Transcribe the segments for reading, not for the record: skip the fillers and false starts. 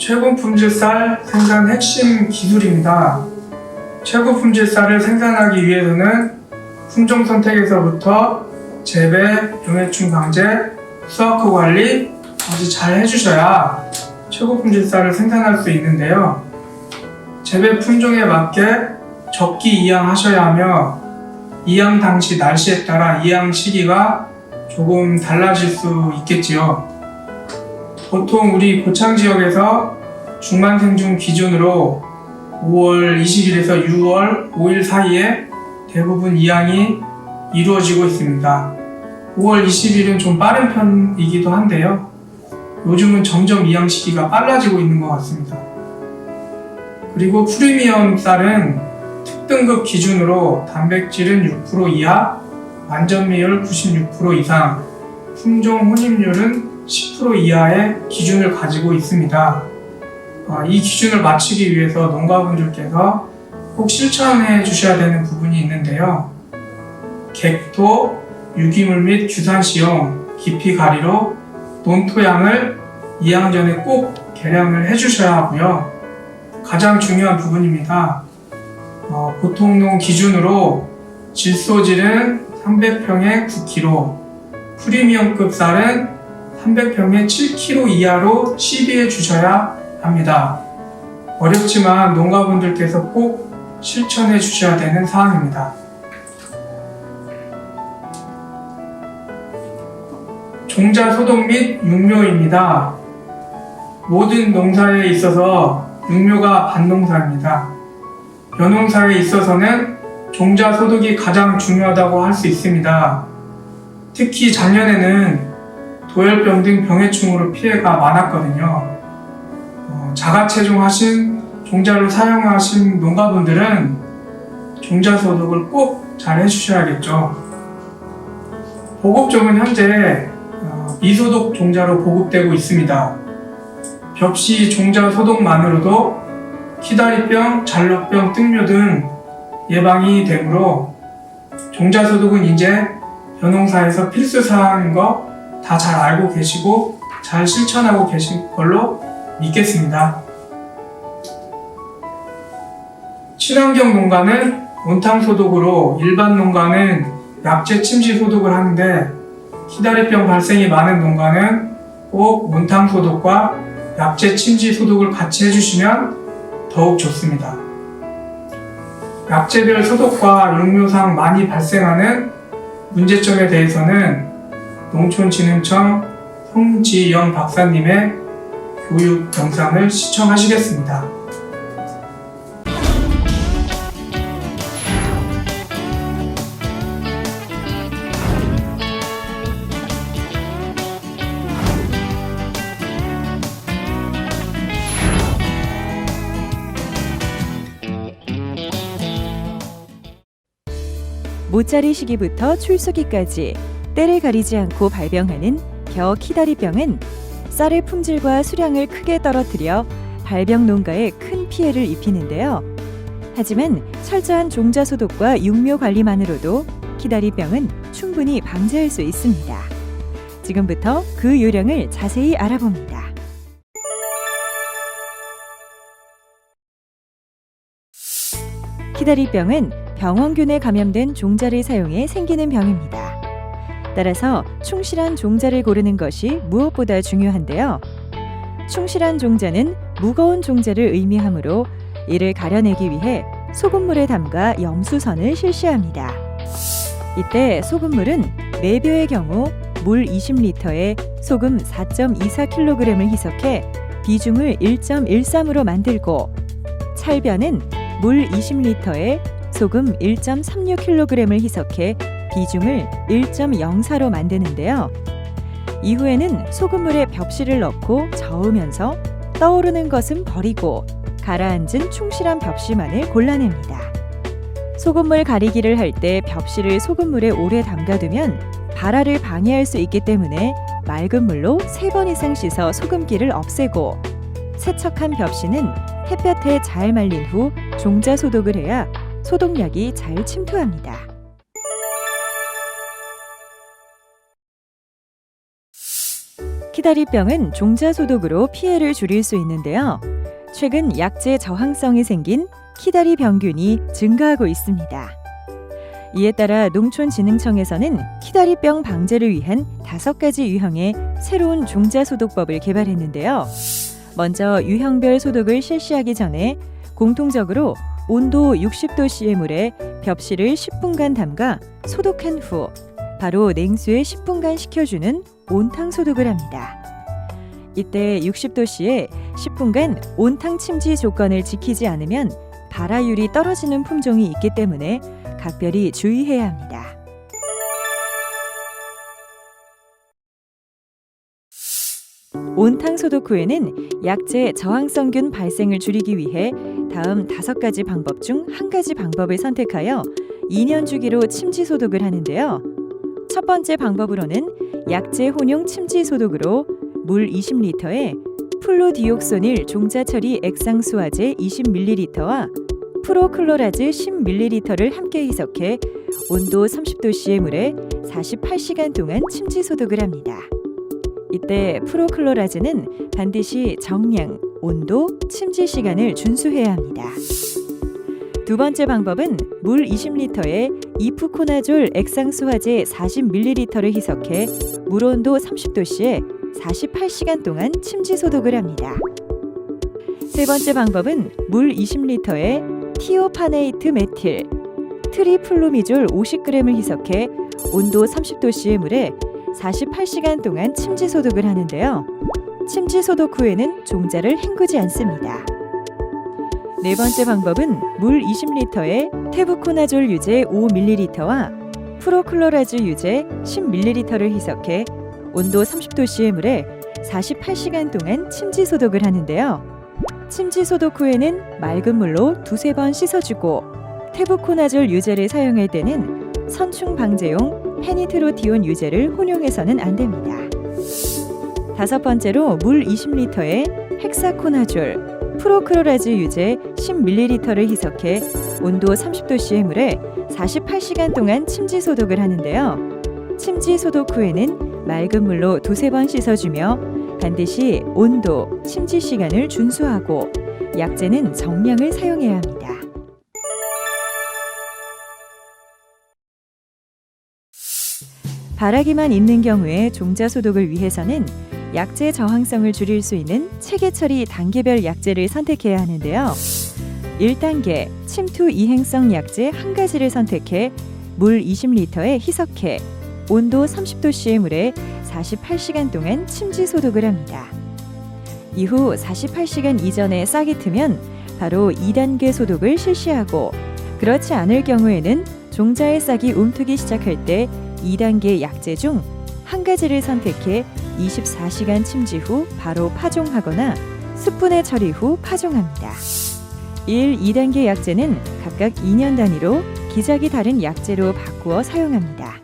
최고 품질 쌀 생산 핵심 기술입니다. 최고 품질 쌀을 생산하기 위해서는 품종 선택에서부터 재배, 병해충 방제, 수확후 관리까지 잘 해주셔야 최고 품질 쌀을 생산할 수 있는데요. 재배 품종에 맞게 적기 이양하셔야 하며 이양 당시 날씨에 따라 이양 시기가 조금 달라질 수 있겠지요. 보통 우리 고창 지역에서 중만생중 기준으로 5월 20일에서 6월 5일 사이에 대부분 이양이 이루어지고 있습니다. 5월 20일은 좀 빠른 편이기도 한데요. 요즘은 점점 이양 시기가 빨라지고 있는 것 같습니다. 그리고 프리미엄 쌀은 특등급 기준으로 단백질은 6% 이하, 완전미율 96% 이상, 품종 혼입률은 10% 이하의 기준을 가지고 있습니다. 이 기준을 맞추기 위해서 농가분들께서 꼭 실천해 주셔야 되는 부분이 있는데요. 객토, 유기물 및 규산 시용, 깊이 가리로 논토양을 이양 전에 꼭 계량을 해주셔야 하고요. 가장 중요한 부분입니다. 보통농 기준으로 질소질은 300평에 9kg, 프리미엄급 쌀은 300평에 7kg 이하로 시비해 주셔야 합니다. 어렵지만 농가분들께서 꼭 실천해 주셔야 되는 사항입니다. 종자 소독 및 육묘입니다. 모든 농사에 있어서 육묘가 반농사입니다. 벼농사에 있어서는 종자 소독이 가장 중요하다고 할 수 있습니다. 특히 작년에는 도열병 등 병해충으로 피해가 많았거든요. 자가체종하신 종자를 사용하신 농가분들은 종자 소독을 꼭 잘 해주셔야겠죠. 보급종은 현재 미소독 종자로 보급되고 있습니다. 벽시 종자 소독만으로도 키다리병, 잘로병, 뜩묘 등 예방이 되므로 종자 소독은 이제 벼농사에서 필수 사항인 거 다 잘 알고 계시고 잘 실천하고 계신 걸로 믿겠습니다. 친환경 농가는 온탕 소독으로, 일반 농가는 약재 침지 소독을 하는데 키다리병 발생이 많은 농가는 꼭 온탕 소독과 약재 침지 소독을 같이 해주시면 더욱 좋습니다. 약재별 소독과 육묘상 많이 발생하는 문제점에 대해서는 농촌진흥청 송지영 박사님의 교육 영상을 시청하시겠습니다. 모짜리 시기부터 출소기까지 때를 가리지 않고 발병하는 벼 키다리병은 쌀의 품질과 수량을 크게 떨어뜨려 발병 농가에 큰 피해를 입히는데요. 하지만 철저한 종자 소독과 육묘 관리만으로도 키다리병은 충분히 방지할 수 있습니다. 지금부터 그 요령을 자세히 알아봅니다. 키다리병은 병원균에 감염된 종자를 사용해 생기는 병입니다. 따라서 충실한 종자를 고르는 것이 무엇보다 중요한데요. 충실한 종자는 무거운 종자를 의미하므로 이를 가려내기 위해 소금물에 담가 염수선을 실시합니다. 이때 소금물은 매벼의 경우 물 20리터에 소금 4.24kg을 희석해 비중을 1.13으로 만들고, 찰벼는 물 20리터에 소금 1.36kg을 희석해 비중을 1.04로 만드는데요. 이후에는 소금물에 벽실을 넣고 저으면서 떠오르는 것은 버리고 가라앉은 충실한 벽시만을 골라냅니다. 소금물 가리기를 할 때 벽실을 소금물에 오래 담가두면 발화를 방해할 수 있기 때문에 맑은 물로 3번 이상 씻어 소금기를 없애고, 세척한 벽시는 햇볕에 잘 말린 후 종자 소독을 해야 소독약이 잘 침투합니다. 키다리병은 종자 소독으로 피해를 줄일 수 있는데요. 최근 약재 저항성이 생긴 키다리 병균이 증가하고 있습니다. 이에 따라 농촌진흥청에서는 키다리병 방제를 위한 5가지 유형의 새로운 종자 소독법을 개발했는데요. 먼저 유형별 소독을 실시하기 전에 공통적으로 온도 60도씨의 물에 벽실을 10분간 담가 소독한 후 바로 냉수에 10분간 식혀주는 온탕 소독을 합니다. 이때 60도씨에 10분간 온탕 침지 조건을 지키지 않으면 발화율이 떨어지는 품종이 있기 때문에 각별히 주의해야 합니다. 온탕 소독 후에는 약재 저항성균 발생을 줄이기 위해 다음 5가지 방법 중 1가지 방법을 선택하여 2년 주기로 침지 소독을 하는데요. 첫 번째 방법으로는 약재 혼용 침지 소독으로 물 20리터에 플루디옥소닐 종자 처리 액상수화제 20ml와 프로클로라즈 10ml를 함께 희석해 온도 30도씨의 물에 48시간 동안 침지 소독을 합니다. 이때 프로클로라즈는 반드시 정량, 온도, 침지 시간을 준수해야 합니다. 두 번째 방법은 물 20리터에 이프코나졸 액상수화제 40ml를 희석해 물 온도 30도씨에 48시간 동안 침지 소독을 합니다. 세 번째 방법은 물 20리터에 티오파네이트 메틸, 트리플루미졸 50g을 희석해 온도 30도씨의 물에 48시간 동안 침지 소독을 하는데요. 침지 소독 후에는 종자를 헹구지 않습니다. 네 번째 방법은 물 20리터에 테부코나졸 유제 5ml와 프로클로라즈 유제 10ml를 희석해 온도 30도씨의 물에 48시간 동안 침지 소독을 하는데요. 침지 소독 후에는 맑은 물로 2-3번 씻어주고 테부코나졸 유제를 사용할 때는 선충 방제용 페니트로디온 유제를 혼용해서는 안 됩니다. 다섯 번째로 물 20리터에 헥사코나졸, 프로클로라즈 유제 10ml를 희석해 온도 30도씨의 물에 48시간 동안 침지 소독을 하는데요. 침지 소독 후에는 맑은 물로 2-3번 씻어주며 반드시 온도, 침지 시간을 준수하고 약재는 정량을 사용해야 합니다. 발화기만 있는 경우에 종자 소독을 위해서는 약재 저항성을 줄일 수 있는 체계 처리 단계별 약재를 선택해야 하는데요. 1단계 침투 이행성 약재 1가지를 선택해 물 20리터에 희석해 온도 30도씨의 물에 48시간 동안 침지 소독을 합니다. 이후 48시간 이전에 싹이 트면 바로 2단계 소독을 실시하고 그렇지 않을 경우에는 종자의 싹이 움트기 시작할 때 2단계 약재 중 1가지를 선택해 24시간 침지 후 바로 파종하거나 숯분해 처리 후 파종합니다. 1, 2단계 약재는 각각 2년 단위로 기작이 다른 약재로 바꾸어 사용합니다.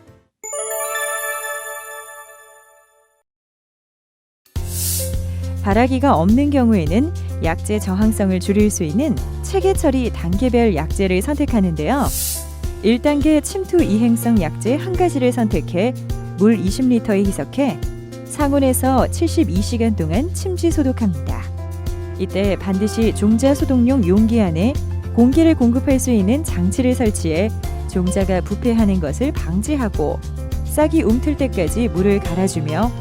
발화기가 없는 경우에는 약재 저항성을 줄일 수 있는 체계 처리 단계별 약재를 선택하는데요. 1단계 침투 이행성 약재 1가지를 선택해 물 20리터에 희석해 상온에서 72시간 동안 침지 소독합니다. 이때 반드시 종자 소독용 용기 안에 공기를 공급할 수 있는 장치를 설치해 종자가 부패하는 것을 방지하고 싹이 움틀 때까지 물을 갈아주며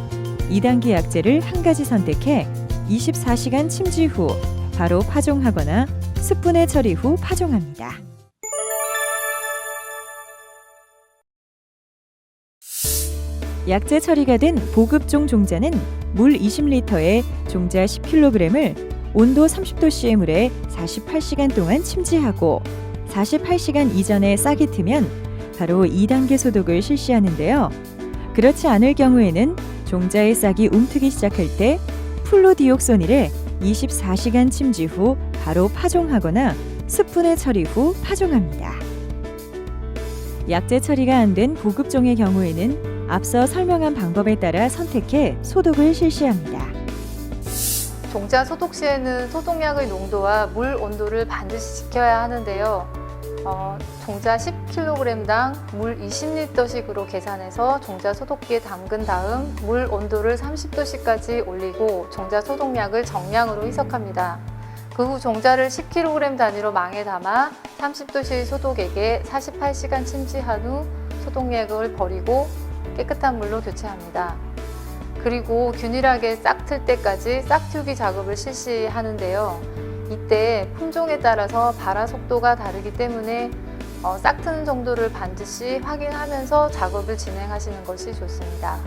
2단계 약재를 1가지 선택해 24시간 침지 후 바로 파종하거나 숯분해 처리 후 파종합니다. 약재 처리가 된 보급종 종자는 물 20리터에 종자 10kg을 온도 30도씨의 물에 48시간 동안 침지하고 48시간 이전에 싹이 트면 바로 2단계 소독을 실시하는데요. 그렇지 않을 경우에는 종자의 싹이 움트기 시작할 때 플루디옥소닐에 24시간 침지 후 바로 파종하거나 숯분해 처리 후 파종합니다. 약재 처리가 안 된 보급종의 경우에는 앞서 설명한 방법에 따라 선택해 소독을 실시합니다. 종자 소독 시에는 소독약의 농도와 물 온도를 반드시 지켜야 하는데요. 종자 10kg당 물 20리터씩으로 계산해서 종자 소독기에 담근 다음 물 온도를 30도씨까지 올리고 종자 소독약을 정량으로 희석합니다. 그 후 종자를 10kg 단위로 망에 담아 30도씨 소독액에 48시간 침지한 후 소독약을 버리고 깨끗한 물로 교체합니다. 그리고 균일하게 싹 틀 때까지 싹틔우기 작업을 실시하는데요. 이때 품종에 따라서 발화 속도가 다르기 때문에 싹 트는 정도를 반드시 확인하면서 작업을 진행하시는 것이 좋습니다.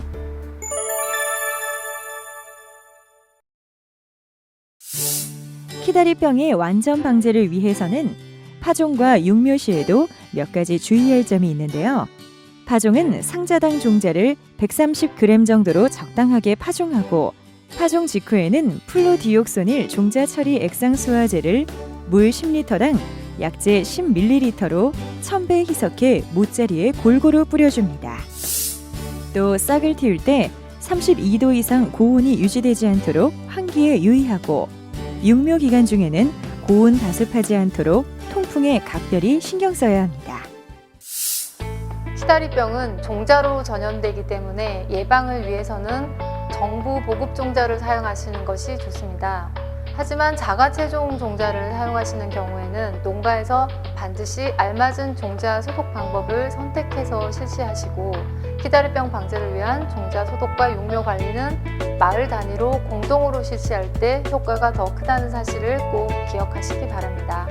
키다리병의 완전 방제를 위해서는 파종과 육묘 시에도 몇 가지 주의할 점이 있는데요. 파종은 상자당 종자를 130g 정도로 적당하게 파종하고 파종 직후에는 플로디옥소닐 종자 처리 액상 수화제를 물 10리터당 약재 10ml로 1000배 희석해 못자리에 골고루 뿌려줍니다. 또 싹을 틔울 때 32도 이상 고온이 유지되지 않도록 환기에 유의하고 육묘 기간 중에는 고온 다습하지 않도록 통풍에 각별히 신경 써야 합니다. 키다리병은 종자로 전염되기 때문에 예방을 위해서는 정부 보급 종자를 사용하시는 것이 좋습니다. 하지만 자가체종 종자를 사용하시는 경우에는 농가에서 반드시 알맞은 종자 소독 방법을 선택해서 실시하시고 키다리병 방제를 위한 종자 소독과 육묘 관리는 마을 단위로 공동으로 실시할 때 효과가 더 크다는 사실을 꼭 기억하시기 바랍니다.